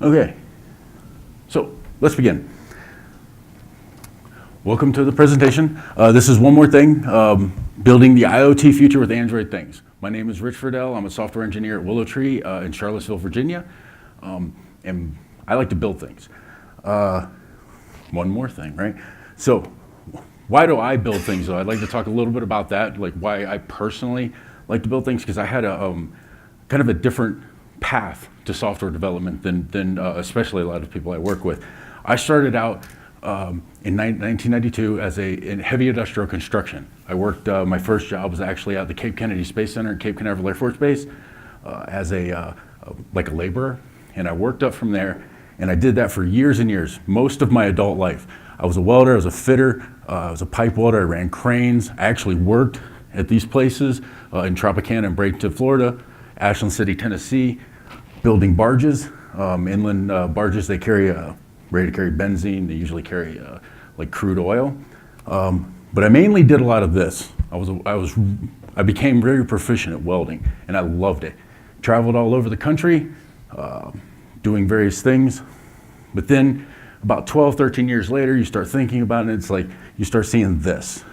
Okay, so let's begin. Welcome to the presentation. This is one more thing, building the IoT future with Android Things. My name is Rich Friedel. I'm a software engineer at Willow Tree in Charlottesville, Virginia, and I like to build things. One more thing, right? So why do I build things though? I'd like to talk a little bit about that, like why I personally like to build things, because I had a kind of a different path to software development than especially a lot of people I work with. I started out in 1992 as in heavy industrial construction. I worked, my first job was actually at the Cape Kennedy Space Center at Cape Canaveral Air Force Base as like a laborer, and I worked up from there, and I did that for years and years, most of my adult life. I was a welder, I was a fitter, I was a pipe welder, I ran cranes. I actually worked at these places in Tropicana and Bradenton, Florida, Ashland City, Tennessee, building barges, inland barges. They carry, ready to carry benzene. They usually carry like crude oil. But I mainly did a lot of this. I became very proficient at welding, and I loved it. Traveled all over the country, doing various things. But then about 12, 13 years later, you start thinking about it, and it's like you start seeing this.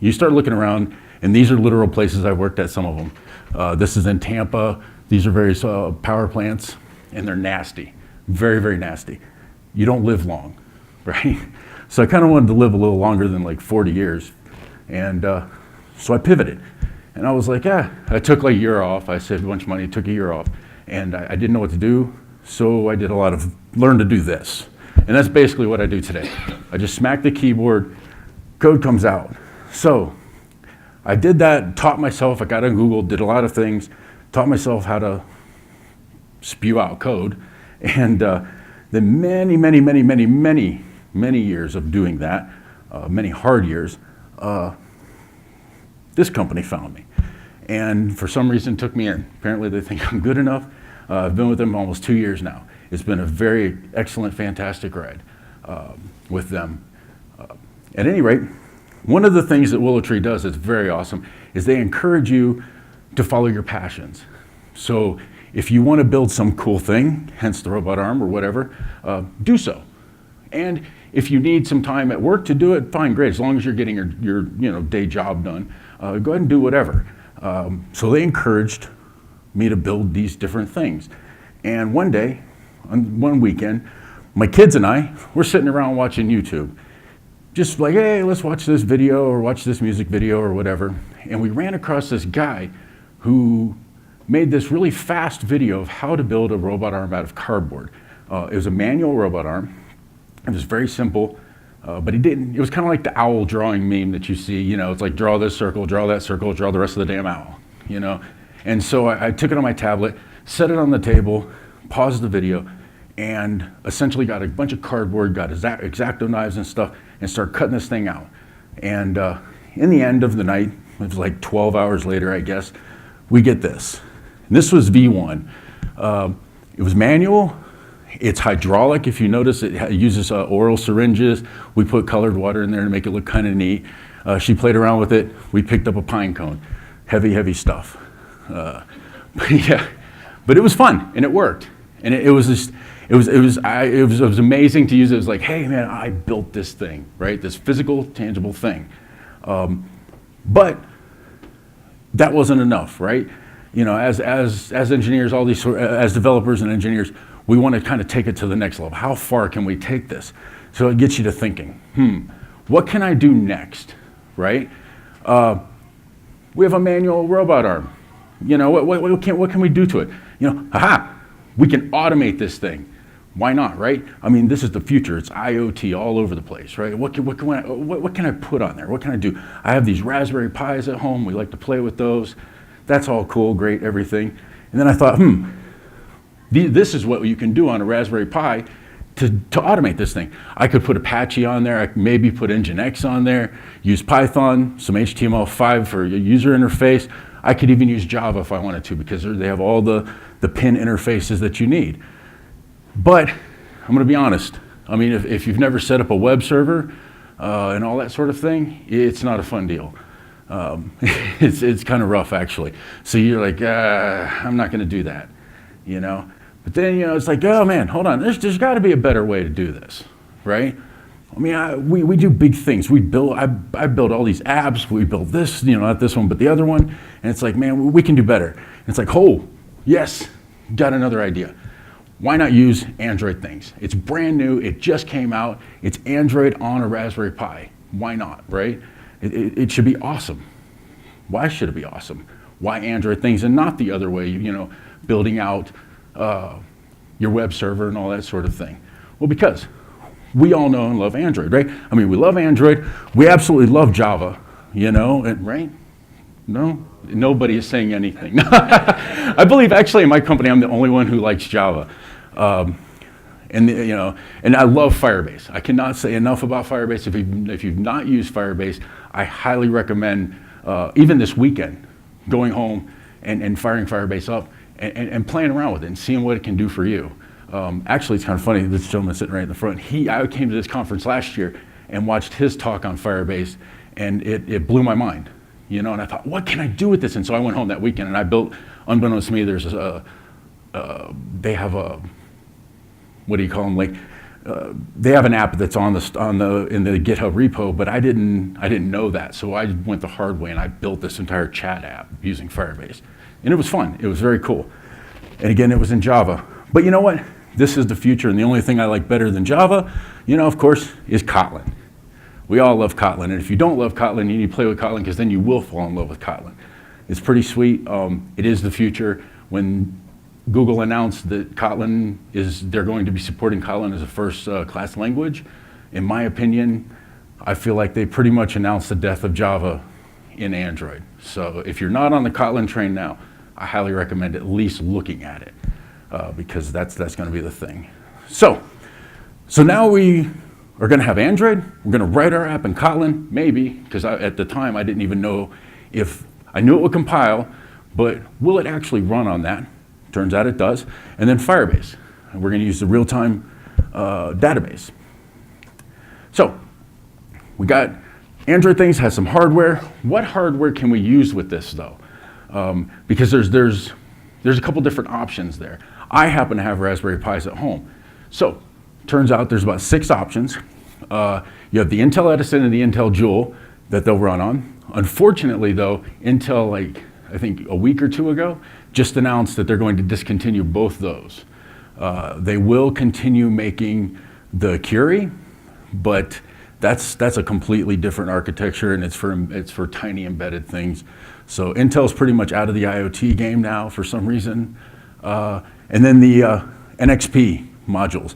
You start looking around, and these are literal places I worked at, some of them. This is in Tampa. These are various power plants, and they're nasty, very, very nasty. You don't live long, right? So I kind of wanted to live a little longer than like 40 years. And so I pivoted. And I was like, I took like a year off. I saved a bunch of money, took a year off. And I didn't know what to do. So I did learn to do this. And that's basically what I do today. I just smack the keyboard, code comes out. So I did that, taught myself, I got on Google, did a lot of things, taught myself how to spew out code. And then many years of doing that, many hard years, this company found me. And for some reason took me in. Apparently they think I'm good enough. I've been with them almost 2 years now. It's been a very excellent, fantastic ride with them. At any rate, one of the things that Willow Tree does that's very awesome is they encourage you to follow your passions. So if you want to build some cool thing, hence the robot arm or whatever, do so. And if you need some time at work to do it, fine, great. As long as you're getting your day job done, go ahead and do whatever. So they encouraged me to build these different things. And one day, on one weekend, my kids and I were sitting around watching YouTube. Just like, hey, let's watch this video or watch this music video or whatever. And we ran across this guy who made this really fast video of how to build a robot arm out of cardboard. It was a manual robot arm. It was very simple, but it was kind of like the owl drawing meme that you see, it's like draw this circle, draw that circle, draw the rest of the damn owl, And so I took it on my tablet, set it on the table, paused the video, and essentially got a bunch of cardboard, got X-Acto knives and stuff, and started cutting this thing out. And in the end of the night, it was like 12 hours later, I guess, we get this. And this was V1. It was manual. It's hydraulic. If you notice, it uses oral syringes. We put colored water in there to make it look kind of neat. She played around with it. We picked up a pine cone. Heavy, heavy stuff. But it was fun, and it worked. And it was amazing to use it. It was like, hey man, I built this thing, right? This physical, tangible thing. But that wasn't enough, right? As engineers, as developers and engineers, we want to kind of take it to the next level. How far can we take this? So it gets you to thinking, what can I do next, right? We have a manual robot arm. What can we do to it? We can automate this thing. Why not, right? I mean, this is the future. It's IoT all over the place, right? What can I put on there? What can I do? I have these Raspberry Pis at home. We like to play with those. That's all cool, great, everything. And then I thought, this is what you can do on a Raspberry Pi to automate this thing. I could put Apache on there. I could maybe put Nginx on there, use Python, some HTML5 for a user interface. I could even use Java if I wanted to, because they have all the pin interfaces that you need. But I'm going to be honest. I mean, if you've never set up a web server and all that sort of thing, it's not a fun deal. It's kind of rough, actually. So you're like, I'm not going to do that, But then, it's like, oh man, hold on, there's got to be a better way to do this, right? I mean, we do big things. I build all these apps. We build this, not this one, but the other one. And it's like, man, we can do better. And it's like, oh, yes, got another idea. Why not use Android Things? It's brand new. It just came out. It's Android on a Raspberry Pi. Why not, right? It should be awesome. Why should it be awesome? Why Android Things and not the other way, building out your web server and all that sort of thing? Well, because we all know and love Android, right? I mean, we love Android. We absolutely love Java, right? No? Nobody is saying anything. I believe actually in my company, I'm the only one who likes Java. And I love Firebase. I cannot say enough about Firebase. If you've not used Firebase, I highly recommend, even this weekend, going home and firing Firebase up and playing around with it and seeing what it can do for you. Actually, it's kind of funny, this gentleman sitting right in the front, I came to this conference last year and watched his talk on Firebase, and it blew my mind, and I thought, what can I do with this? And so I went home that weekend and I built, unbeknownst to me, they have a, what do you call them? They have an app that's in the GitHub repo, but I didn't know that. So I went the hard way and I built this entire chat app using Firebase. And it was fun, it was very cool. And again, it was in Java. But you know what? This is the future, and the only thing I like better than Java, of course, is Kotlin. We all love Kotlin, and if you don't love Kotlin, you need to play with Kotlin, because then you will fall in love with Kotlin. It's pretty sweet. It is the future. When Google announced that they're going to be supporting Kotlin as a first class language, in my opinion, I feel like they pretty much announced the death of Java in Android. So if you're not on the Kotlin train now, I highly recommend at least looking at it. Because that's going to be the thing. So now we are going to have Android. We're going to write our app in Kotlin, maybe, because at the time I didn't even know if I knew it would compile, but will it actually run on that? Turns out it does. And then Firebase. And we're going to use the real-time database. So we got Android Things has some hardware. What hardware can we use with this though? Because there's a couple different options there. I happen to have Raspberry Pis at home. So, turns out there's about 6 options. You have the Intel Edison and the Intel Joule that they'll run on. Unfortunately though, Intel, I think a week or 2 ago, just announced that they're going to discontinue both those. They will continue making the Curie, but that's a completely different architecture, and it's for tiny embedded things. So Intel's pretty much out of the IoT game now for some reason. And then the NXP modules.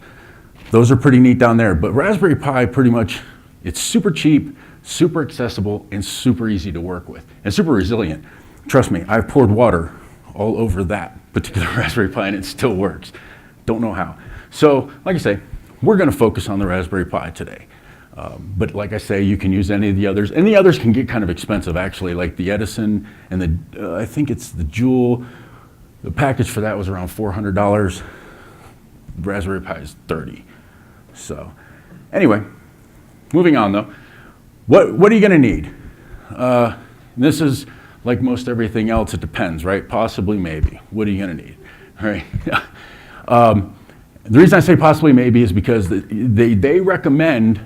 Those are pretty neat down there. But Raspberry Pi, pretty much, it's super cheap, super accessible, and super easy to work with, and super resilient. Trust me, I've poured water all over that particular Raspberry Pi, and it still works. Don't know how. So, like I say, we're going to focus on the Raspberry Pi today. But like I say, you can use any of the others, and the others can get kind of expensive actually, like the Edison and I think it's the Joule. The package for that was around $400. Raspberry Pi is $30. So anyway, moving on though. What are you going to need? This is like most everything else, it depends, right? Possibly, maybe. What are you going to need? All right. The reason I say possibly, maybe is because they recommend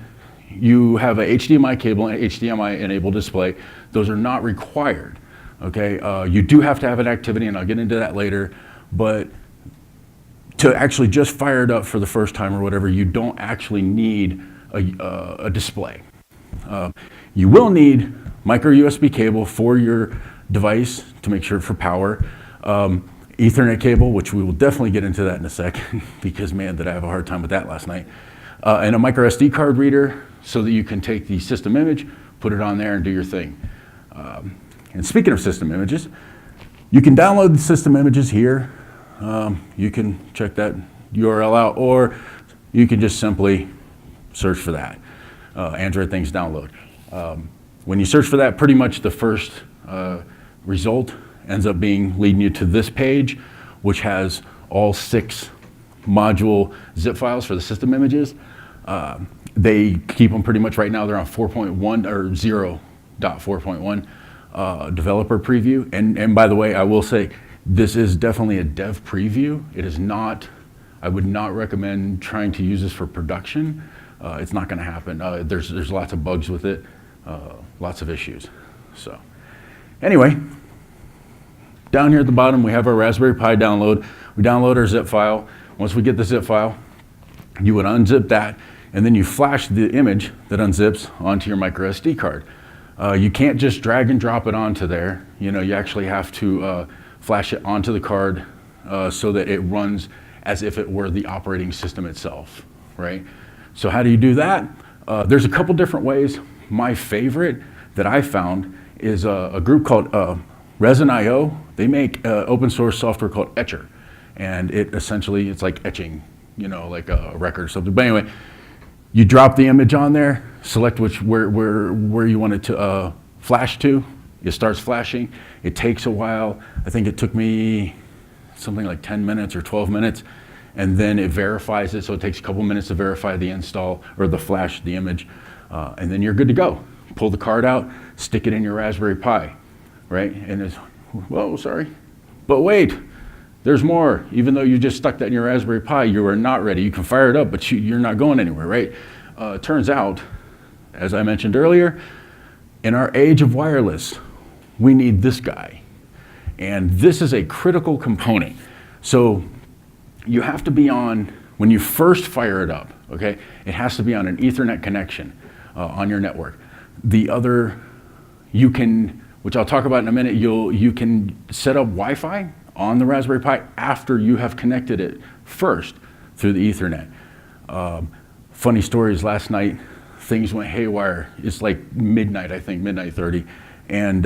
you have a HDMI cable and HDMI enabled display. Those are not required, okay? You do have to have an activity, and I'll get into that later, but to actually just fire it up for the first time or whatever, you don't actually need a display. You will need micro USB cable for your device to make sure for power. Ethernet cable, which we will definitely get into that in a second, because man, did I have a hard time with that last night. And a micro SD card reader so that you can take the system image, put it on there and do your thing. And speaking of system images, you can download the system images here. You can check that URL out, or you can just simply search for that, Android Things download. When you search for that, pretty much the first result ends up leading you to this page, which has all 6 module zip files for the system images. They keep them pretty much right now, they're on 4.1 or 0.4.1 developer preview. And by the way, I will say, this is definitely a dev preview. It is not I would not recommend trying to use this for production. It's not going to happen. There's lots of bugs with it, lots of issues. So anyway, down here at the bottom, we have our Raspberry Pi download. We download our zip file. Once we get the zip file, you would unzip that, and then you flash the image that unzips onto your micro SD card. You can't just drag and drop it onto there. You know, you actually have to flash it onto the card so that it runs as if it were the operating system itself, right? So how do you do that? There's a couple different ways. My favorite that I found is a group called Resin.io. They make open source software called Etcher, and it's like etching, you know, like a record or something. But anyway, you drop the image on there, select where you want it to flash to. It starts flashing. It takes a while. I think it took me something like 10 minutes or 12 minutes, and then it verifies it. So it takes a couple minutes to verify the install or the flash, the image, and then you're good to go. Pull the card out, stick it in your Raspberry Pi, right? And it's, whoa, sorry. But wait, there's more. Even though you just stuck that in your Raspberry Pi, you are not ready. You can fire it up, but you're not going anywhere, right? It turns out, as I mentioned earlier, in our age of wireless, we need this guy. And this is a critical component. So you have to be on, when you first fire it up, okay, it has to be on an Ethernet connection on your network. The other, you can, which I'll talk about in a minute, you can set up Wi-Fi on the Raspberry Pi after you have connected it first through the Ethernet. Funny stories, last night, things went haywire. It's like midnight, I think, midnight 30, and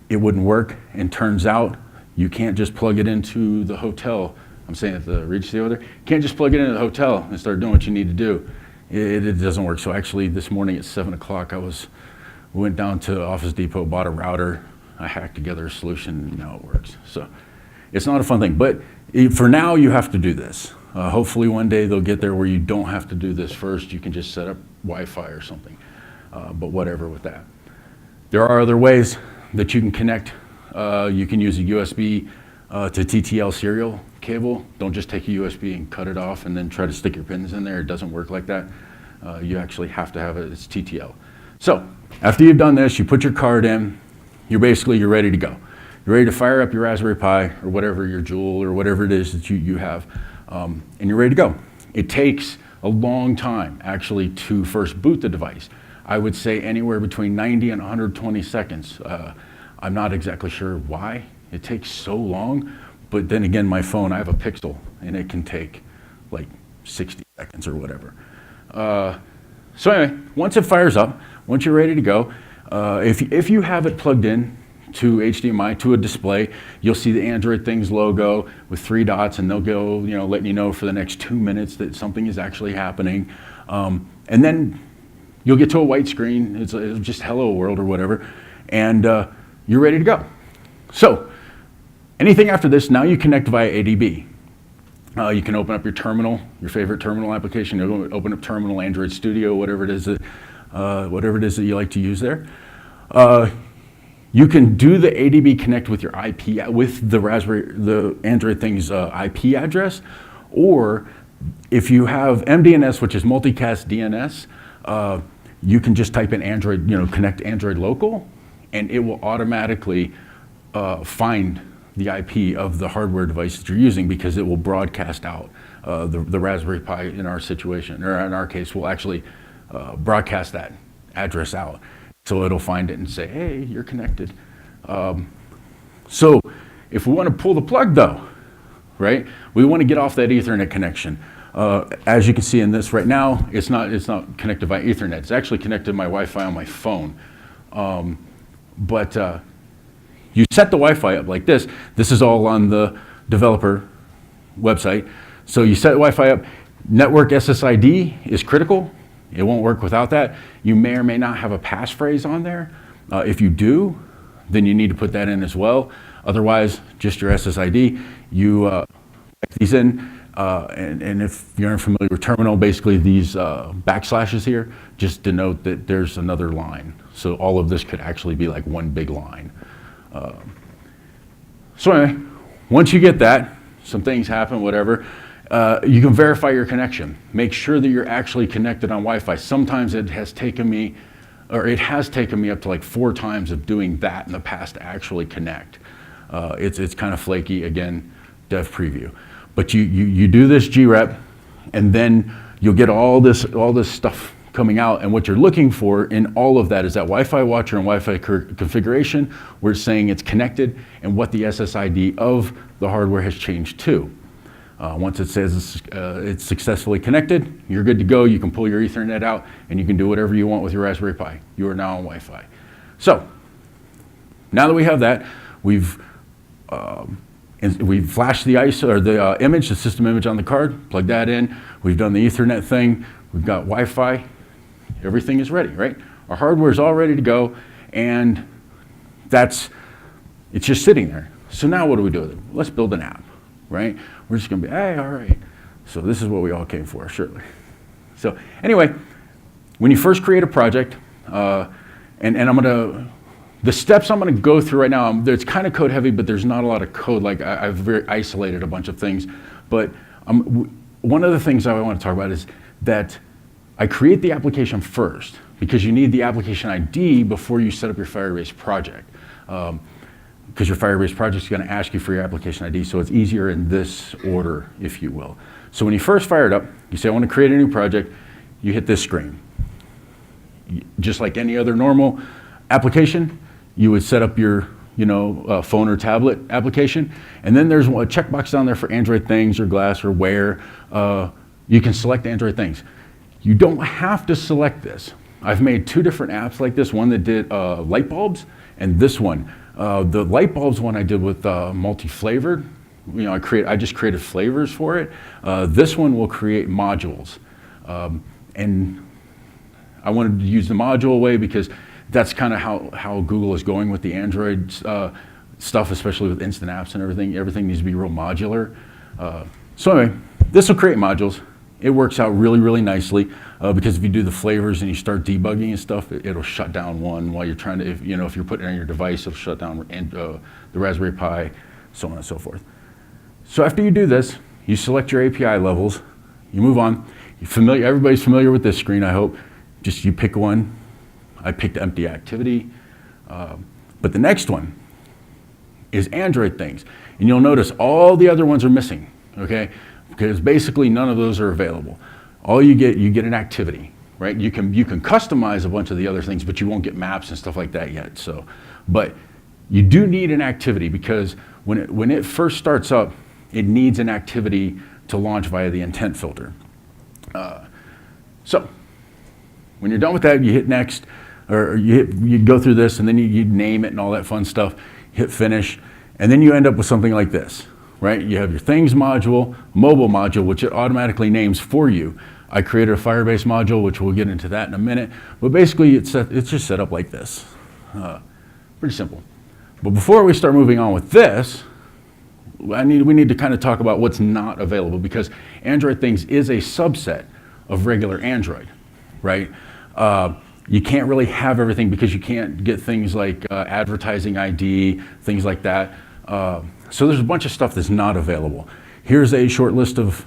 it wouldn't work, and turns out you can't just plug it into the hotel. I'm saying at the Regency over there, you can't just plug it into the hotel and start doing what you need to do. It doesn't work. So actually this morning at 7 o'clock, we went down to Office Depot, bought a router, I hacked together a solution, and now it works. So it's not a fun thing, but for now you have to do this. Hopefully one day they'll get there where you don't have to do this first. You can just set up Wi-Fi or something, but whatever with that. There are other ways that you can connect. You can use a USB to TTL serial cable. Don't just take a USB and cut it off and then try to stick your pins in there. It doesn't work like that. You actually have to have it, it's TTL. So after you've done this, you put your card in, you're ready to go. You're ready to fire up your Raspberry Pi or whatever, your Joule or whatever it is that you have, and you're ready to go. It takes a long time actually to first boot the device. I would say anywhere between 90 and 120 seconds. I'm not exactly sure why it takes so long, but then again, my phone, I have a Pixel, and it can take like 60 seconds or whatever. So anyway, once it fires up, once you're ready to go, if you have it plugged in to HDMI, to a display, you'll see the Android Things logo with 3 dots, and they'll go, letting you know for the next 2 minutes that something is actually happening. And then you'll get to a white screen, it's just hello world or whatever, and you're ready to go. So anything after this, now you connect via ADB. You can open up your terminal, your favorite terminal application. You'll open up Terminal, Android Studio, whatever it is that you like to use there. You can do the ADB connect with your IP, with the Android Things IP address, or if you have MDNS, which is multicast DNS, you can just type in Android, connect Android local, and it will automatically find the IP of the hardware device that you're using, because it will broadcast out. The Raspberry Pi in our situation, or in our case, will actually broadcast that address out. So it'll find it and say, hey, you're connected. So if we want to pull the plug though, right, we want to get off that Ethernet connection. As you can see in this right now, it's not connected by Ethernet. It's actually connected to my Wi-Fi on my phone. But you set the Wi-Fi up like this. This is all on the developer website. So you set Wi-Fi up. Network SSID is critical. It won't work without that. You may or may not have a passphrase on there. If you do, then you need to put that in as well. Otherwise, just your SSID. You type these in, and if you're unfamiliar with terminal, basically these backslashes here just denote that there's another line. So all of this could actually be like one big line. So anyway, once you get that, some things happen, whatever. You can verify your connection. Make sure that you're actually connected on Wi-Fi. Sometimes it has taken me up to like 4 times of doing that in the past to actually connect. It's kind of flaky, again, dev preview. But you do this grep, and then you'll get all this stuff coming out, and what you're looking for in all of that is that Wi-Fi watcher and Wi-Fi configuration where it's saying it's connected and what the SSID of the hardware has changed to. Once it says it's successfully connected, you're good to go. You can pull your Ethernet out and you can do whatever you want with your Raspberry Pi. You are now on Wi-Fi. So now that we have that, we've flashed the ISO or the image, the system image on the card, plug that in. We've done the Ethernet thing. We've got Wi-Fi. Everything is ready, right? Our hardware is all ready to go, and it's just sitting there. So now what do we do with it? Let's build an app, right? We're just gonna be, hey, all right. So this is what we all came for, surely. So anyway, when you first create a project, and the steps I'm gonna go through right now, it's kind of code heavy, but there's not a lot of code. Like I've very isolated a bunch of things. But one of the things I want to talk about is that I create the application first, because you need the application ID before you set up your Firebase project. Because your Firebase project is going to ask you for your application ID, so it's easier in this order, if you will. So when you first fire it up, you say, I want to create a new project, you hit this screen. Just like any other normal application, you would set up your phone or tablet application, and then there's a checkbox down there for Android Things or Glass or Wear. You can select Android Things. You don't have to select this. I've made 2 different apps like this, one that did light bulbs, and this one. The light bulbs one I did with multi-flavored. I just created flavors for it. This one will create modules. And I wanted to use the module way because that's kind of how Google is going with the Android stuff, especially with instant apps and everything. Everything needs to be real modular. So anyway, this will create modules. It works out really, really nicely because if you do the flavors and you start debugging and stuff, it'll shut down one while you're trying to, if you're putting it on your device, it'll shut down the Raspberry Pi, so on and so forth. So after you do this, you select your API levels, you move on. Everybody's familiar with this screen, I hope. Just you pick one. I picked empty activity. But the next one is Android Things. And you'll notice all the other ones are missing, okay? Because basically none of those are available. All you get an activity, right? You can customize a bunch of the other things, but you won't get maps and stuff like that yet. So, but you do need an activity because when it first starts up, it needs an activity to launch via the intent filter. So when you're done with that, you hit next, or you go through this, and then you name it and all that fun stuff. Hit finish, and then you end up with something like this. Right? You have your Things module, mobile module, which it automatically names for you. I created a Firebase module, which we'll get into that in a minute. But basically, it's just set up like this. Pretty simple. But before we start moving on with this, we need to kind of talk about what's not available, because Android Things is a subset of regular Android, right? You can't really have everything because you can't get things like advertising ID, things like that. So there's a bunch of stuff that's not available. Here's a short list of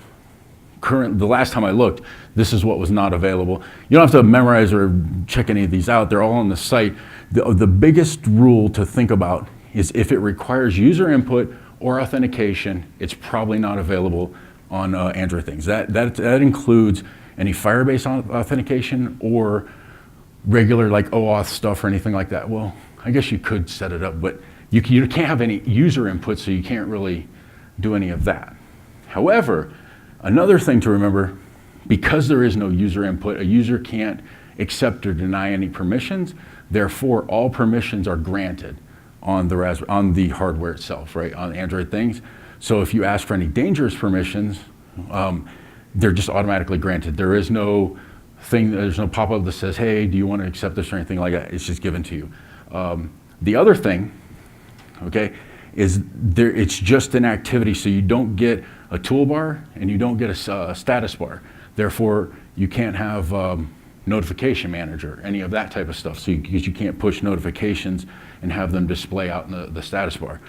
the last time I looked, this is what was not available. You don't have to memorize or check any of these out. They're all on the site. The biggest rule to think about is if it requires user input or authentication, it's probably not available on Android Things. That includes any Firebase authentication or regular like OAuth stuff or anything like that. Well, I guess you could set it up, but you can't have any user input, so you can't really do any of that. However, another thing to remember, because there is no user input, a user can't accept or deny any permissions. Therefore, all permissions are granted on the hardware itself, right, on Android Things. So if you ask for any dangerous permissions, they're just automatically granted. There is no there's no pop-up that says, hey, do you want to accept this or anything like that. It's just given to you. The other thing, okay, is it's just an activity, so you don't get a toolbar and you don't get a status bar. Therefore, you can't have notification manager, any of that type of stuff, so because you can't push notifications and have them display out in the status bar.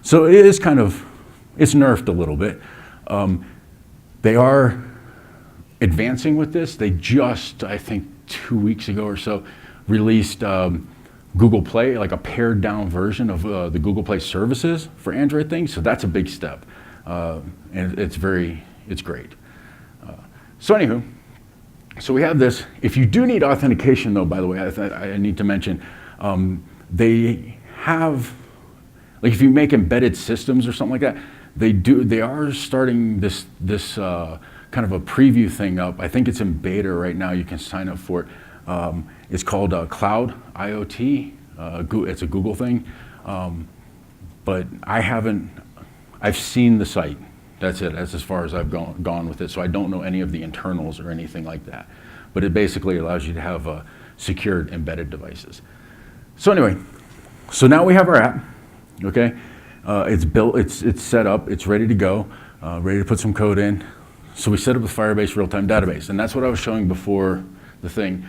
So it is it's nerfed a little bit. They are advancing with this. They just, I think 2 weeks ago or so, released Google Play, like a pared down version of the Google Play services for Android Things. So that's a big step. And it's great. So anywho, so we have this. If you do need authentication though, by the way, I need to mention, they have, like if you make embedded systems or something like that, they are starting this kind of a preview thing up. I think it's in beta right now. You can sign up for it. It's called Cloud IoT. It's a Google thing. But I've seen the site. That's it. That's as far as I've gone with it. So I don't know any of the internals or anything like that. But it basically allows you to have secured embedded devices. So anyway, so now we have our app. Okay, it's built. It's set up. It's ready to go. Ready to put some code in. So we set up the Firebase real-time database, and that's what I was showing before the thing.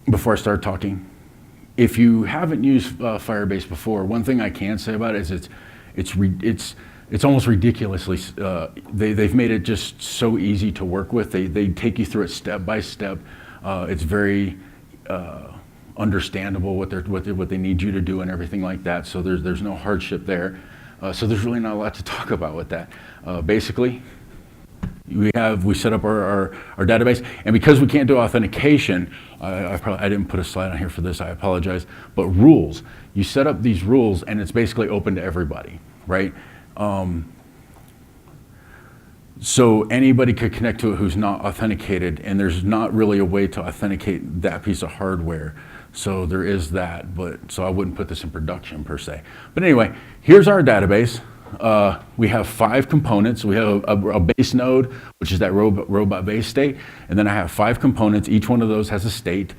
Before I started talking, if you haven't used Firebase before, one thing I can say about it is it's almost ridiculously. They've made it just so easy to work with. They take you through it step by step. It's very understandable what they need you to do and everything like that. So there's no hardship there. So there's really not a lot to talk about with that. Basically, we set up our database, and because we can't do authentication, I didn't put a slide on here for this. I apologize. But rules, you set up these rules, and it's basically open to everybody, right? So anybody could connect to it who's not authenticated, and there's not really a way to authenticate that piece of hardware. So there is that, so I wouldn't put this in production per se. But anyway, here's our database. We have 5 components. We have a base node, which is that robot base state, and then I have 5 components. Each one of those has a state,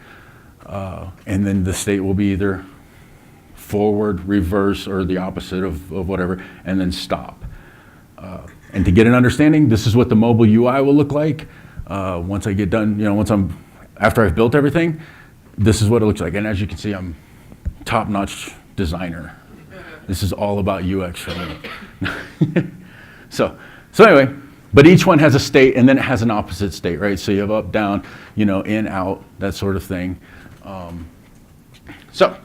and then the state will be either forward, reverse, or the opposite of whatever, and then stop. And to get an understanding, this is what the mobile UI will look like once I get done. After I've built everything. This is what it looks like, and as you can see, I'm top-notch designer. This is all about UX for me. So anyway, but each one has a state, and then it has an opposite state, right? So you have up, down, in, out, that sort of thing. So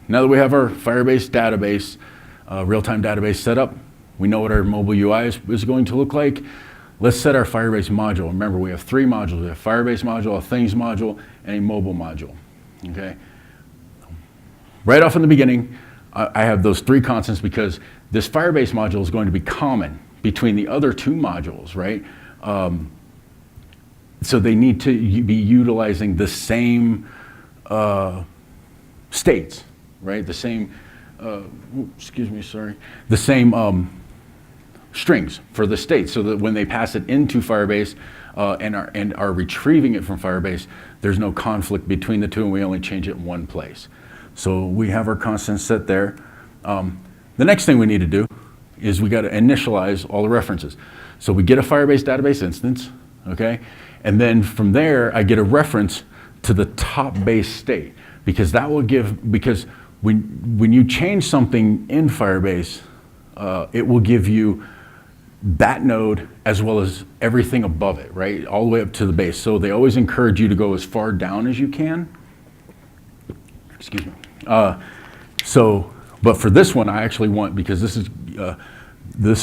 now that we have our Firebase database, real-time database set up, we know what our mobile UI is going to look like. Let's set our Firebase module. Remember, we have 3 modules. We have Firebase module, a Things module, and a mobile module. Okay. Right off in the beginning, I have those 3 constants because this Firebase module is going to be common between the other 2 modules, right? So they need to be utilizing the same states, right? The same, the same strings for the states, so that when they pass it into Firebase and are retrieving it from Firebase, there's no conflict between the 2, and we only change it in one place. So we have our constants set there. The next thing we need to do is we got to initialize all the references. So we get a Firebase database instance, okay? And then from there, I get a reference to the top base state, because that will because when you change something in Firebase, it will give you that node as well as everything above it, right? All the way up to the base. So they always encourage you to go as far down as you can. Excuse me. But for this one, I actually want, because this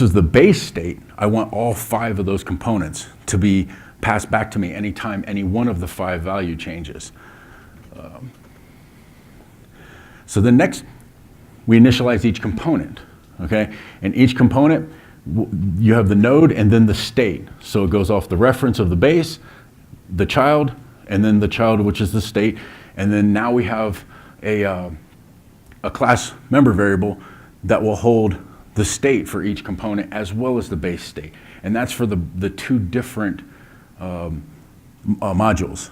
is the base state, I want all 5 of those components to be passed back to me anytime any one of the 5 value changes. So then next, we initialize each component, okay? And each component, you have the node and then the state. So it goes off the reference of the base, the child, and then the child, which is the state. And then now we have a class member variable that will hold the state for each component as well as the base state. And that's for the 2 different modules.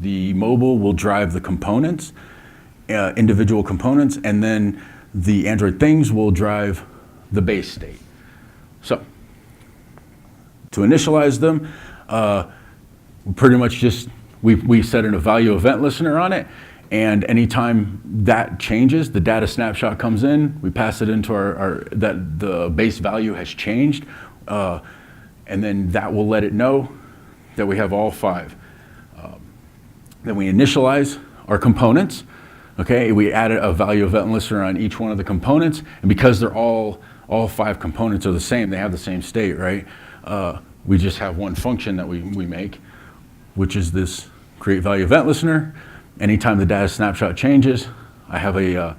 The mobile will drive the components, individual components, and then the Android Things will drive the base state. So to initialize them, pretty much just we set a value event listener on it, and anytime that changes, the data snapshot comes in, we pass it into that the base value has changed, and then that will let it know that we have all 5. Then we initialize our components. Okay, we added a value event listener on each one of the components, and because they're all 5 components are the same, they have the same state, right? We just have one function that we make, which is this create value event listener. Anytime the data snapshot changes, I have a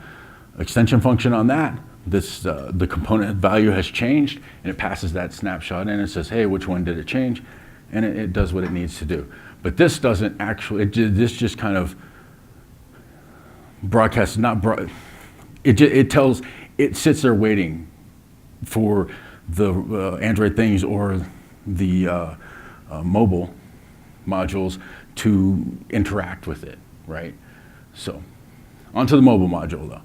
extension function on that. The component value has changed, and it passes that snapshot in and says, hey, which one did it change? And it does what it needs to do. But this doesn't actually, this just kind of broadcasts, it sits there waiting for the Android Things or the mobile modules to interact with it, right? So, onto the mobile module though.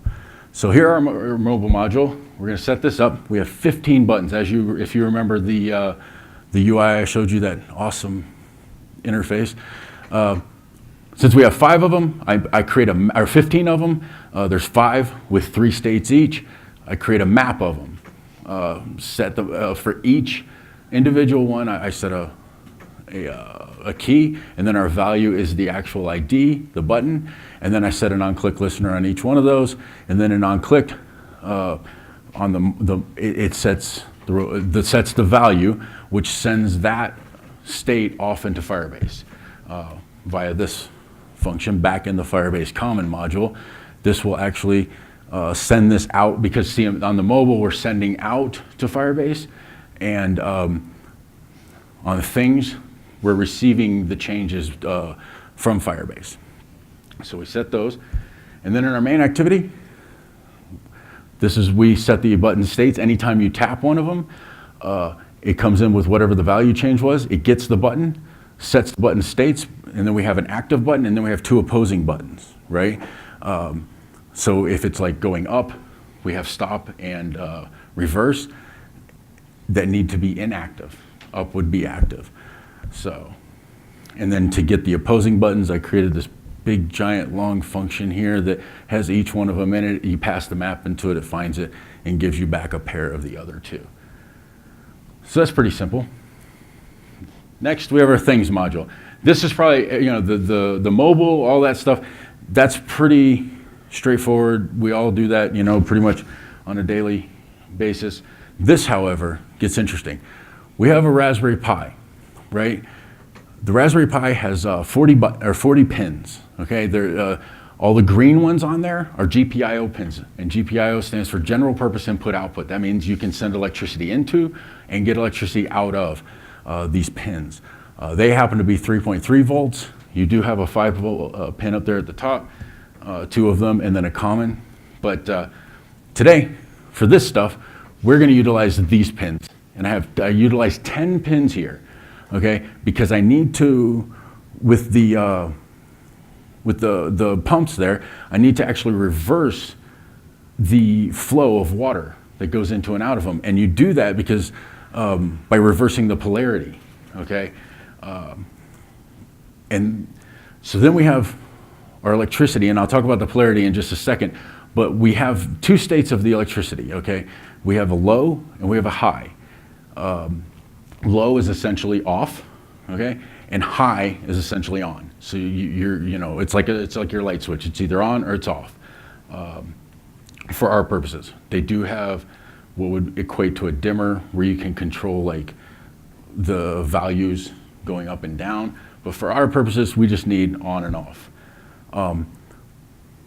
So here our mobile module. We're going to set this up. We have 15 buttons. If you remember the UI, I showed you that awesome interface. Since we have 5 of them, I create or 15 of them. There's 5 with 3 states each. I create a map of them. For each individual one, I set a key, and then our value is the actual ID, the button, and then I set an on-click listener on each one of those, and then an on-click it sets the value, which sends that state off into Firebase via this function back in the Firebase common module. This will actually send this out, because see, on the mobile we're sending out to Firebase, and on the things we're receiving the changes from Firebase. So we set those, and then in our main activity, we set the button states. Anytime you tap one of them, it comes in with whatever the value change was. It gets the button, sets the button states, and then we have an active button, and then we have 2 opposing buttons, right? So if it's like going up, we have stop and reverse that need to be inactive. Up would be active. So, and then to get the opposing buttons, I created this big giant long function here that has each one of them in it. You pass the map into it, it finds it, and gives you back a pair of the other 2. So that's pretty simple. Next, we have our things module. This is probably, the mobile, all that stuff, that's pretty straightforward. We all do that, pretty much on a daily basis. This, however, gets interesting. We have a Raspberry Pi, right? The Raspberry Pi has 40 pins, okay? All the green ones on there are GPIO pins, and GPIO stands for General Purpose Input Output. That means you can send electricity into and get electricity out of these pins. They happen to be 3.3 volts. You do have a 5-volt pin up there at the top, 2 of them, and then a common. But today, for this stuff, we're going to utilize these pins. And I utilize 10 pins here, okay? Because I need to, with the pumps there, I need to actually reverse the flow of water that goes into and out of them. And you do that because by reversing the polarity, okay? And so then we have our electricity, and I'll talk about the polarity in just a second, but we have 2 states of the electricity, okay? We have a low and we have a high. Low is essentially off, okay? And high is essentially on. So it's like your light switch. It's either on or it's off. For our purposes, they do have what would equate to a dimmer, where you can control like the values going up and down. But for our purposes, we just need on and off.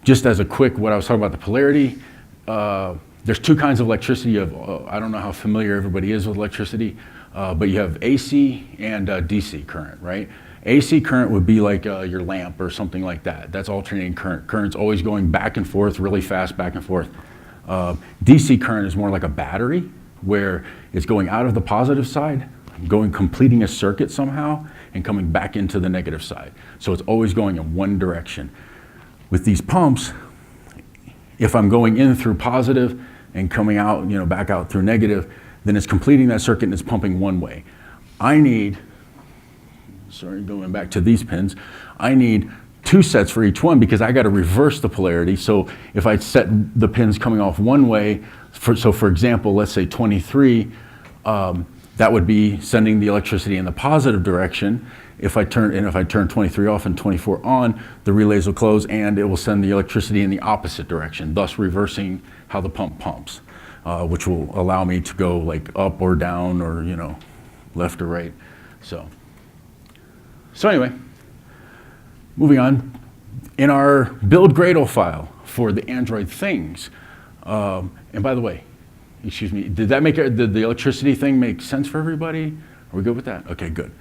Just as a quick, what I was talking about the polarity, there's 2 kinds of electricity. I don't know how familiar everybody is with electricity, but you have AC and DC current, right? AC current would be like your lamp or something like that. That's alternating current. Current's always going back and forth, really fast, back and forth. DC current is more like a battery, where it's going out of the positive side, completing a circuit somehow, and coming back into the negative side. So it's always going in one direction. With these pumps, if I'm going in through positive and coming out, back out through negative, then it's completing that circuit and it's pumping one way. Going back to these pins, I need 2 sets for each one, because I got to reverse the polarity. So if I set the pins coming off one way, for example, let's say 23, that would be sending the electricity in the positive direction. If I turn 23 off and 24 on, the relays will close and it will send the electricity in the opposite direction, thus reversing how the pump pumps, which will allow me to go like up or down or, you know, left or right. So anyway, moving on. In our build Gradle file for the Android Things, and by the way, excuse me, did the electricity thing make sense for everybody? Are we good with that? Okay, good.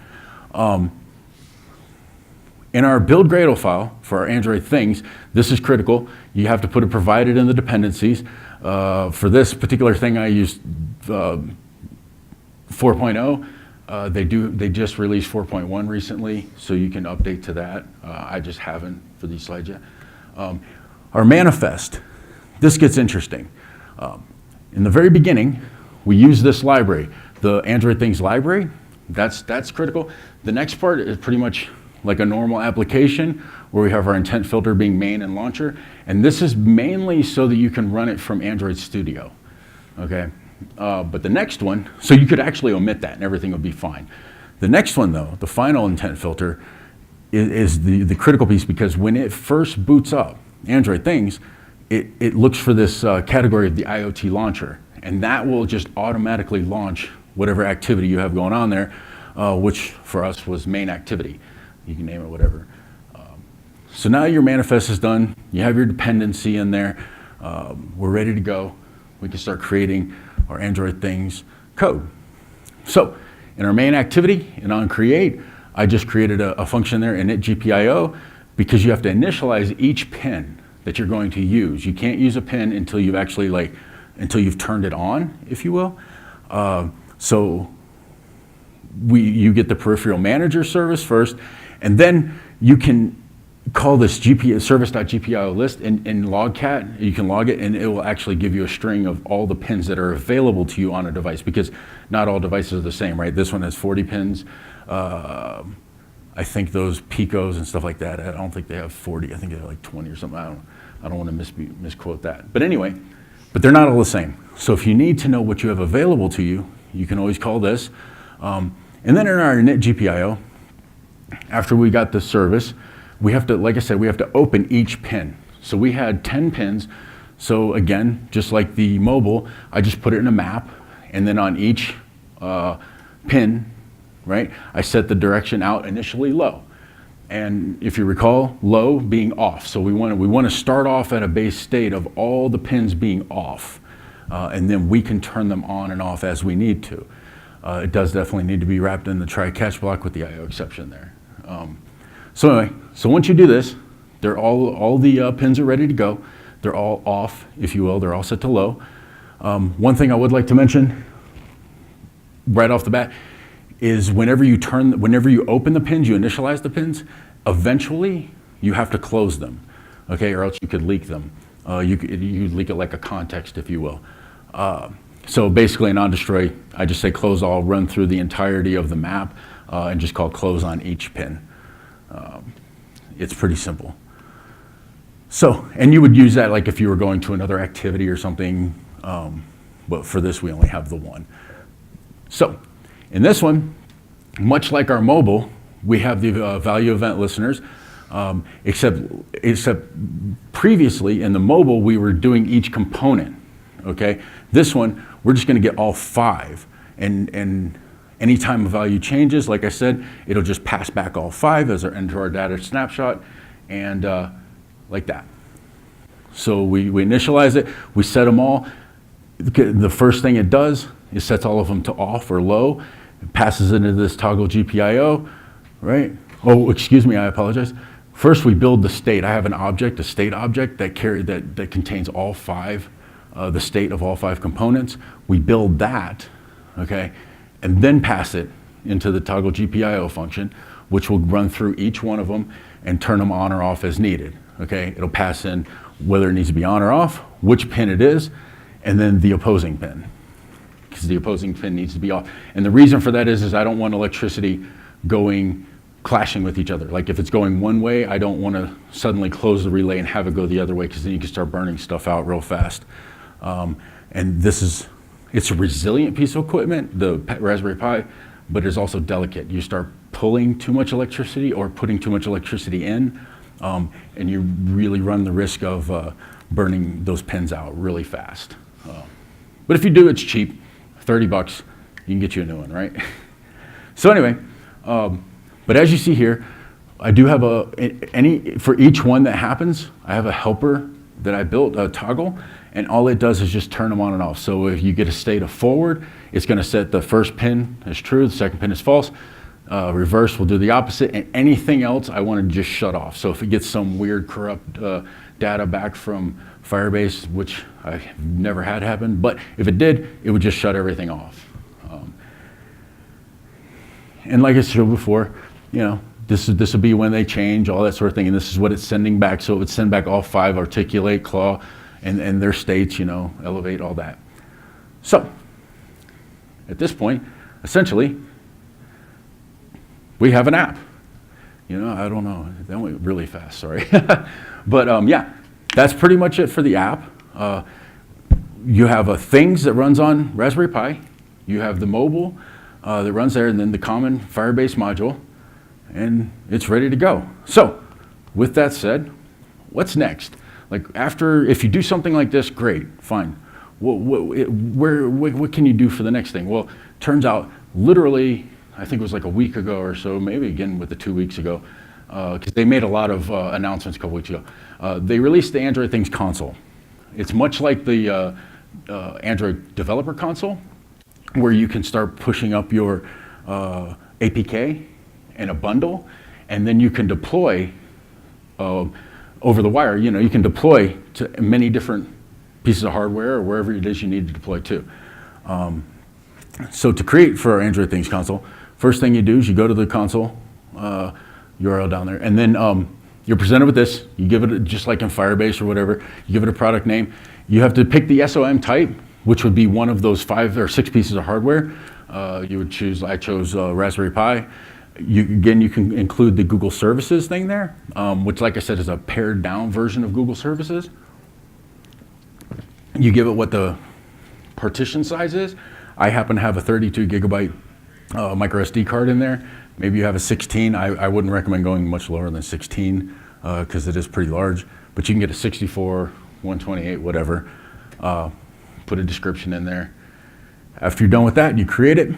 In our build Gradle file for our Android Things, this is critical. You have to put it provided in the dependencies. For this particular thing, I used 4.0. They just released 4.1 recently, so you can update to that. I just haven't for these slides yet. Our manifest, this gets interesting. In the very beginning, we use this library, the Android Things library. That's critical. The next part is pretty much like a normal application where we have our intent filter being main and launcher. And this is mainly so that you can run it from Android Studio, okay? But the next one, so you could actually omit that and everything would be fine. The next one though, the final intent filter, is the critical piece, because when it first boots up Android Things, it looks for this category of the IoT launcher, and that will just automatically launch whatever activity you have going on there, which for us was main activity. You can name it whatever. So now your manifest is done. You have your dependency in there. We're ready to go. We can start creating our Android Things code. So in our main activity and on create, I just created a function there in GPIO, because you have to initialize each pin that you're going to use. You can't use a pin until you've actually until you've turned it on, if you will. So you get the peripheral manager service first, and then you can call this service.gpio list in logcat. You can log it, and it will actually give you a string of all the pins that are available to you on a device, because not all devices are the same, right? This one has 40 pins. I think those Picos and stuff like that, I don't think they have 40. I think they have like 20 or something. I don't want to misquote that. But anyway, they're not all the same. So if you need to know what you have available to you, you can always call this. And then in our init GPIO, after we got the service, we have to, like I said, we have to open each pin. So we had 10 pins. So again, just like the mobile, I just put it in a map, and then on each pin, right, I set the direction out initially low. And if you recall, low being off. So we want to start off at a base state of all the pins being off, and then we can turn them on and off as we need to. It does definitely need to be wrapped in the try-catch block with the IO exception there. So anyway, so once you do this, they're all the pins are ready to go. They're all off, if you will. They're all set to low. One thing I would like to mention right off the bat is whenever you open the pins, you initialize the pins, eventually you have to close them, okay, or else you could leak them. You could leak it like a context, if you will. So basically in on-destroy, I just say close all, run through the entirety of the map, and just call close on each pin. It's pretty simple. So, and you would use that like if you were going to another activity or something, but for this we only have the one. So, in this one, much like our mobile, we have the value event listeners, except previously in the mobile we were doing each component, okay? This one, we're just gonna get all 5, and anytime a value changes, like I said, it'll just pass back all 5 as into our data snapshot, and like that. So we initialize it, we set them all. The first thing it does is sets all of them to off or low, it passes into this toggle GPIO, right? Oh, excuse me, I apologize. First we build the state. I have an object, a state object that contains all 5, the state of all 5 components. We build that, okay? And then pass it into the toggle GPIO function, which will run through each one of them and turn them on or off as needed, okay? It'll pass in whether it needs to be on or off, which pin it is, and then the opposing pin, because the opposing pin needs to be off. And the reason for that is I don't want electricity clashing with each other. Like if it's going one way, I don't want to suddenly close the relay and have it go the other way, because then you can start burning stuff out real fast. And this is it's a resilient piece of equipment, the Raspberry Pi, but it's also delicate. You start pulling too much electricity or putting too much electricity in, and you really run the risk of burning those pins out really fast. But if you do, it's cheap, $30, you can get you a new one, right? So anyway, but as you see here, I do have for each one that happens, I have a helper that I built, a toggle, and all it does is just turn them on and off. So if you get a state of forward, it's gonna set the first pin as true, the second pin is false. Reverse will do the opposite, and anything else I wanna just shut off. So if it gets some weird corrupt data back from Firebase, which I've never had happen, but if it did, it would just shut everything off. And like I showed before, this will be when they change, all that sort of thing, and this is what it's sending back. So it would send back all 5, articulate, claw, and their states, elevate, all that. So at this point, essentially, we have an app. I don't know, that went really fast, sorry. But yeah, that's pretty much it for the app. You have a Things that runs on Raspberry Pi. You have the mobile that runs there, and then the common Firebase module, and it's ready to go. So with that said, what's next? Like if you do something like this, great, fine. What can you do for the next thing? Well, turns out literally, I think it was like a week ago or so, maybe again with the 2 weeks ago, because they made a lot of announcements a couple weeks ago. They released the Android Things console. It's much like the Android developer console, where you can start pushing up your APK in a bundle, and then you can deploy over the wire. You can deploy to many different pieces of hardware or wherever it is you need to deploy to. So to create for our Android Things console, first thing you do is you go to the console URL down there, and then you're presented with this. You give it, just like in Firebase or whatever, you give it a product name. You have to pick the SOM type, which would be one of those 5 or 6 pieces of hardware. You would choose, I chose Raspberry Pi. You can include the Google Services thing there, which, like I said, is a pared down version of Google Services. You give it what the partition size is. I happen to have a 32 gigabyte micro SD card in there. Maybe you have a 16. I wouldn't recommend going much lower than 16 because it is pretty large, but you can get a 64, 128, whatever. Put a description in there. After you're done with that, you create it.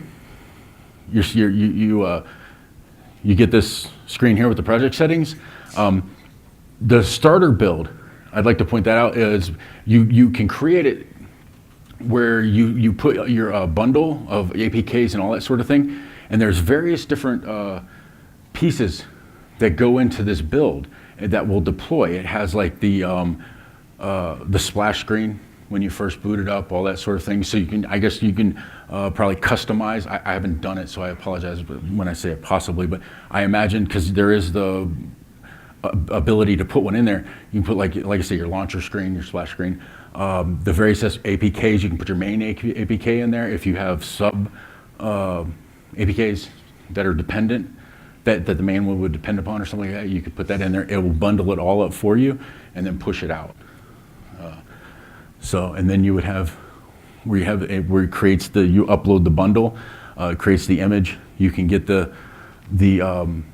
You get this screen here with the project settings. The starter build, I'd like to point that out, is you can create it where you put your bundle of APKs and all that sort of thing, and there's various different pieces that go into this build that will deploy. It has like the splash screen when you first boot it up, all that sort of thing. So I guess you can probably customize. I haven't done it, so I apologize when I say it possibly, but I imagine, because there is the ability to put one in there, you can put like I say, your launcher screen, your splash screen, the various APKs, you can put your main APK in there. If you have sub APKs that are dependent, that the main one would depend upon or something like that, you could put that in there. It will bundle it all up for you and then push it out. And then you would have where it creates you upload the bundle, it creates the image. You can get the Dev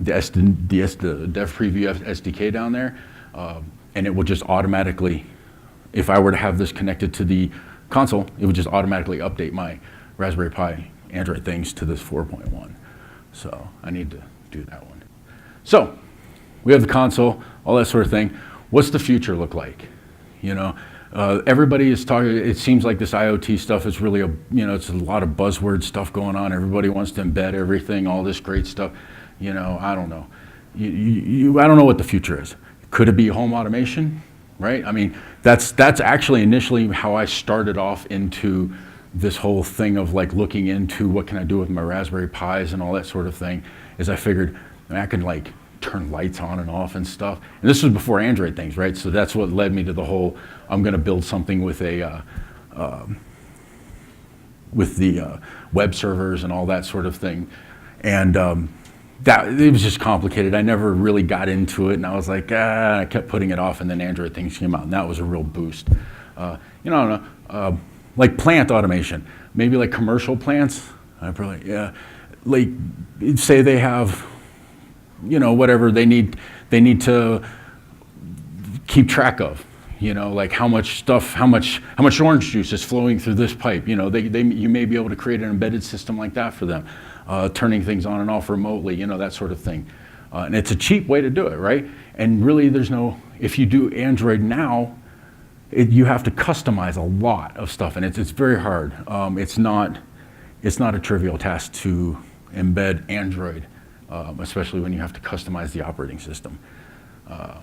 Preview SDK down there, and it will just automatically, if I were to have this connected to the console, it would just automatically update my Raspberry Pi Android Things to this 4.1. So I need to do that one. So we have the console, all that sort of thing. What's the future look like? Everybody is talking, it seems like this IoT stuff is really it's a lot of buzzword stuff going on. Everybody wants to embed everything, all this great stuff. I don't know. I don't know what the future is. Could it be home automation, right? I mean, that's actually initially how I started off into this whole thing of like looking into what can I do with my Raspberry Pis and all that sort of thing, is I figured I can like turn lights on and off and stuff. And this was before Android Things, right? So that's what led me to the whole, I'm gonna build something with with the web servers and all that sort of thing. And it was just complicated. I never really got into it, and I was like, I kept putting it off, and then Android Things came out, and that was a real boost. I don't know. like plant automation, maybe like commercial plants. I probably, yeah, like say they have, whatever they need to keep track of, like how much orange juice is flowing through this pipe. You may be able to create an embedded system like that for them, turning things on and off remotely, that sort of thing. And it's a cheap way to do it, right? And really if you do Android now, you have to customize a lot of stuff, and it's very hard. It's not a trivial task to embed Android, especially when you have to customize the operating system. A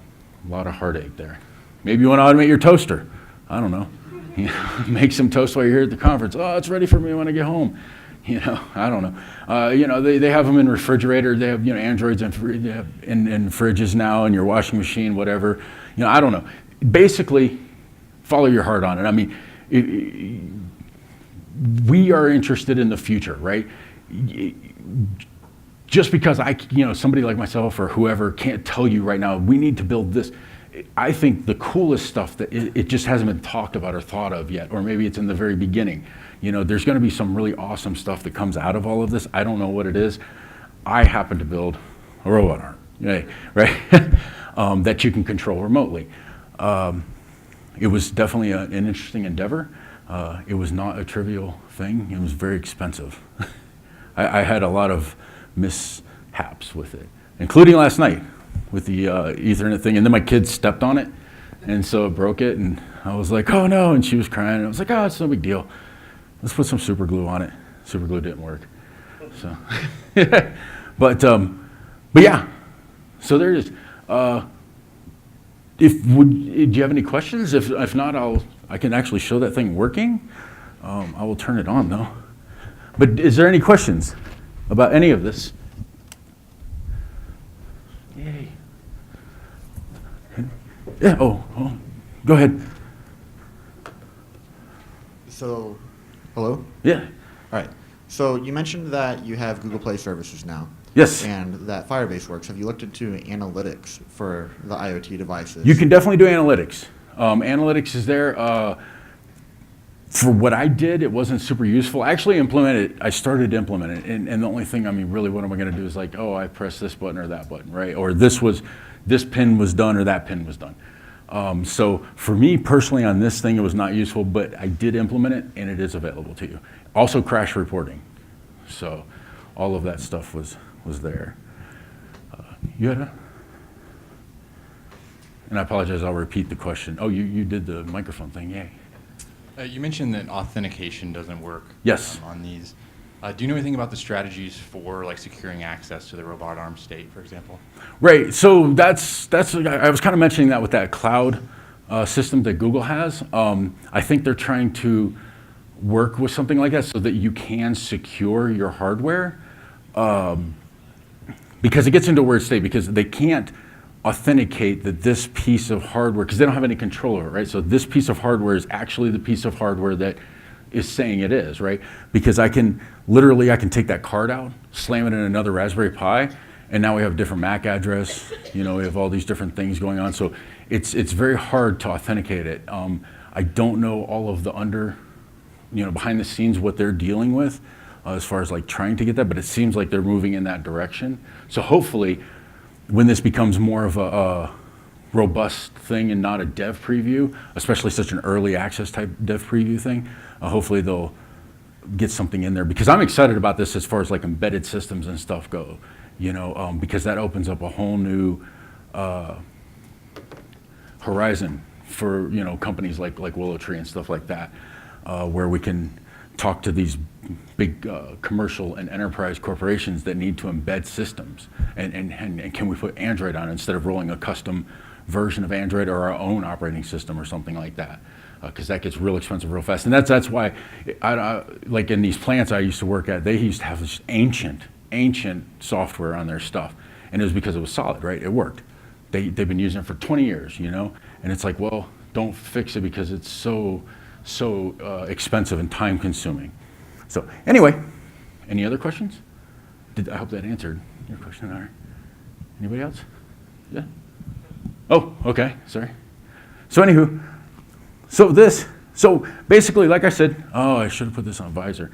lot of heartache there. Maybe you want to automate your toaster. I don't know. Make some toast while you're here at the conference. Oh, it's ready for me when I get home. I don't know. They have them in refrigerator. They have Androids in fridges now, and your washing machine, whatever. I don't know. Basically, follow your heart on it. I mean, we are interested in the future, right? Just because somebody like myself or whoever can't tell you right now, we need to build this. I think the coolest stuff that it just hasn't been talked about or thought of yet, or maybe it's in the very beginning. There's going to be some really awesome stuff that comes out of all of this. I don't know what it is. I happen to build a robot arm, right? That you can control remotely. It was definitely an interesting endeavor. It was not a trivial thing. It was very expensive. I had a lot of mishaps with it, including last night with the Ethernet thing. And then my kids stepped on it, and so it broke it. And I was like, oh no, and she was crying. And I was like, oh, it's no big deal. Let's put some super glue on it. Super glue didn't work. So, but yeah, so there it is. Do you have any questions? If not, I can actually show that thing working. I will turn it on though. But is there any questions about any of this? Yay. Yeah. Oh, go ahead. So, hello? Yeah. All right. So you mentioned that you have Google Play services now. Yes. And that Firebase works. Have you looked into analytics for the IoT devices? You can definitely do analytics. Analytics is there. For what I did, it wasn't super useful. I actually I started to implement it, and the only thing, really, what am I going to do is like, oh, I pressed this button or that button, right? Or this pin was done or that pin was done. So for me personally on this thing, it was not useful, but I did implement it, and it is available to you. Also crash reporting. So all of that stuff was there. You had a? And I apologize, I'll repeat the question. Oh, you did the microphone thing, yay. You mentioned that authentication doesn't work. Yes. On these. Do you know anything about the strategies for securing access to the robot arm state, for example? Right. So that's I was kind of mentioning that with that cloud system that Google has. I think they're trying to work with something like that so that you can secure your hardware, because it gets into a weird state because they can't authenticate that this piece of hardware, because they don't have any control over it, right? So this piece of hardware is actually the piece of hardware that is saying it is, right? Because I can take that card out, slam it in another Raspberry Pi, and now we have a different MAC address. We have all these different things going on. So it's very hard to authenticate it. I don't know all of the behind the scenes what they're dealing with as far as trying to get that, but it seems like they're moving in that direction. So hopefully, when this becomes more of a robust thing and not a dev preview, especially such an early access type dev preview thing, hopefully they'll get something in there, because I'm excited about this as far as embedded systems and stuff go, because that opens up a whole new horizon for companies like WillowTree and stuff like that, where we can talk to these big commercial and enterprise corporations that need to embed systems, and can we put Android on instead of rolling a custom version of Android or our own operating system or something like that, because that gets real expensive real fast. And that's why like in these plants I used to work at, they used to have this ancient software on their stuff, and it was because it was solid, right? It worked. They've been using it for 20 years, and it's like, well, don't fix it because it's so expensive and time consuming. So anyway, any other questions? I hope that answered your question. All right. Anybody else? Yeah? Oh, okay, sorry. So anywho, so this So basically, like I said, oh, I should have put this on visor.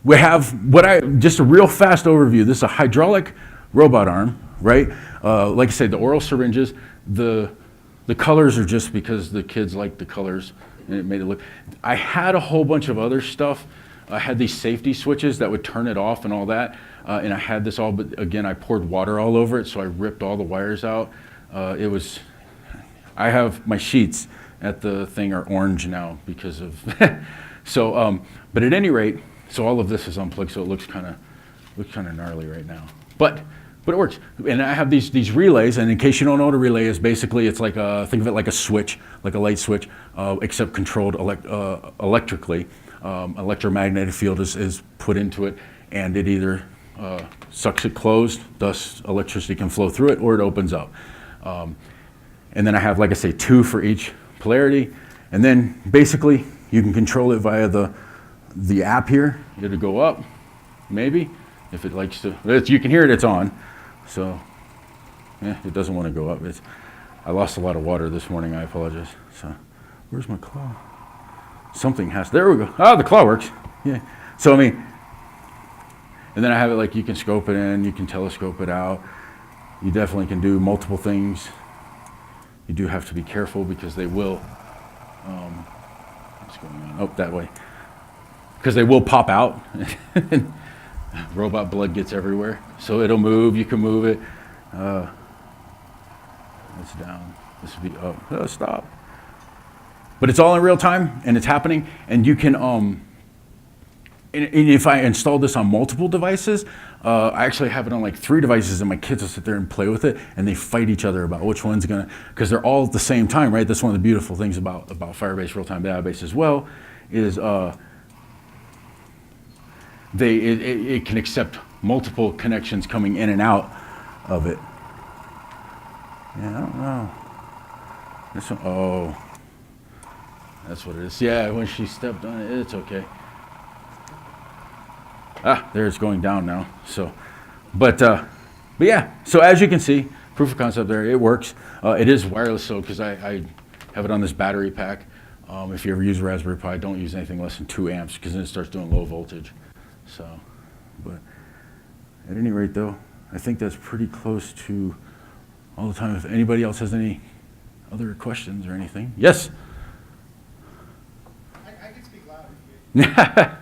We have just a real fast overview. This is a hydraulic robot arm, right? Like I said, the oral syringes, the colors are just because the kids like the colors and it made it look. I had a whole bunch of other stuff. I had these safety switches that would turn it off and all that. And I had this all, but again, I poured water all over it, so I ripped all the wires out. I have my sheets at the thing are orange now because of, but at any rate, so all of this is unplugged, so it looks kind of gnarly right now. But it works. And I have these relays, and in case you don't know what a relay is, basically it's like think of it like a switch, like a light switch, except controlled electrically. Electromagnetic field is put into it, and it either sucks it closed, thus electricity can flow through it, or it opens up. And then I have, like I say, 2 for each polarity. And then basically you can control it via the app here. It'll go up, maybe, if it likes to. You can hear it, it's on. So, it doesn't want to go up. I lost a lot of water this morning, I apologize. So, where's my claw? Something has, there we go. Oh, the claw works. Yeah. So, and then I have it like you can scope it in, you can telescope it out. You definitely can do multiple things. You do have to be careful because they will, what's going on? Oh, that way. Because they will pop out. Robot blood gets everywhere. So it'll move, you can move it. It's down, this would be up. Oh, stop. But it's all in real time and it's happening. And you can, and if I install this on multiple devices, I actually have it on like 3 devices and my kids will sit there and play with it and they fight each other about which one's gonna, because they're all at the same time, right? That's one of the beautiful things about Firebase real-time database as well, is it can accept multiple connections coming in and out of it. Yeah, I don't know. This one, oh, that's what it is. Yeah, when she stepped on it, it's okay. Ah, there it's going down now. So, but yeah. So as you can see, proof of concept there, it works. It is wireless, so because I have it on this battery pack. If you ever use a Raspberry Pi, don't use anything less than 2 amps because then it starts doing low voltage. So, but at any rate, though, I think that's pretty close to all the time. If anybody else has any other questions or anything, yes. I can speak louder.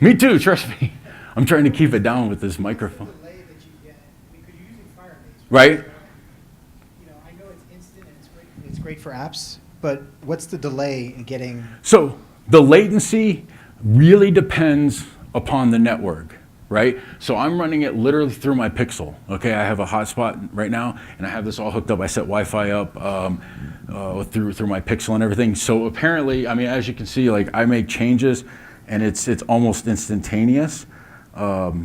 Me too. Trust me. I'm trying to keep it down with this microphone. The delay that you get, because you're using Firebase. Right. So, I know it's instant and it's great for apps, but what's the delay in getting? So the latency really depends upon the network, right? So I'm running it literally through my Pixel. Okay, I have a hotspot right now, and I have this all hooked up. I set Wi-Fi up through my Pixel and everything. So apparently, I mean, as you can see, like I make changes, and it's almost instantaneous. Well,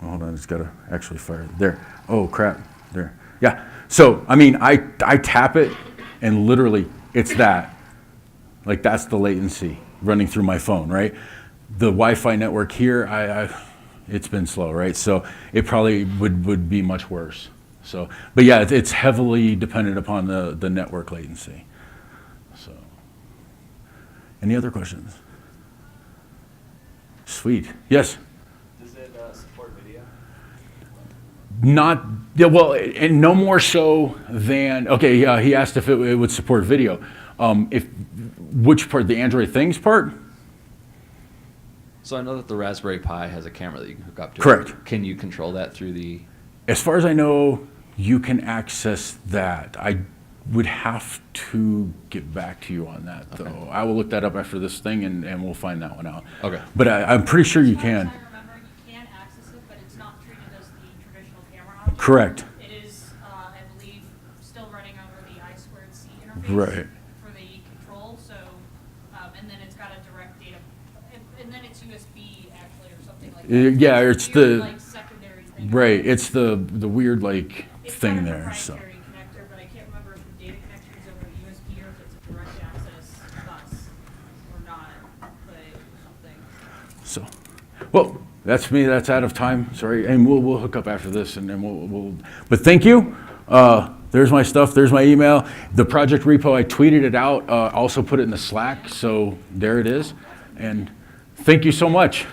hold on, it's got to actually fire there. Oh crap, there. Yeah. So I mean, I tap it, and literally, it's that. Like that's the latency running through my phone, right? The Wi-Fi network here, it's been slow, right? So it probably would be much worse. So, but yeah, it's heavily dependent upon the network latency. So, any other questions? Sweet. Yes. Does it support video? Not, yeah, well, and no more so than, okay, he asked if it would support video. Which part, the Android Things part? So I know that the Raspberry Pi has a camera that you can hook up to. Correct. Can you control that through the? As far as I know, you can access that. I would have to get back to you on that, though. Okay. I will look that up after this thing, and we'll find that one out. Okay. But I'm pretty sure you As far as can. I remember, you can access it, but it's not treated as the traditional camera object. Correct. It is, I believe, still running over the I2C interface. Right. For the control, so, and then it's got a direct data, and then it's USB actually, or something like that. Yeah, It's it's a weird, the, like, secondary thing. right, it's the weird, like, It's thing got a there, so. proprietary connector, but I can't remember if the data connection is over USB or if it's a direct access bus or not, but something. So, well, that's me. That's out of time. Sorry, and we'll hook up after this, and then we'll. But thank you. there's my stuff, there's my email. The project repo, I tweeted it out, also put it in the Slack, so there it is. And thank you so much.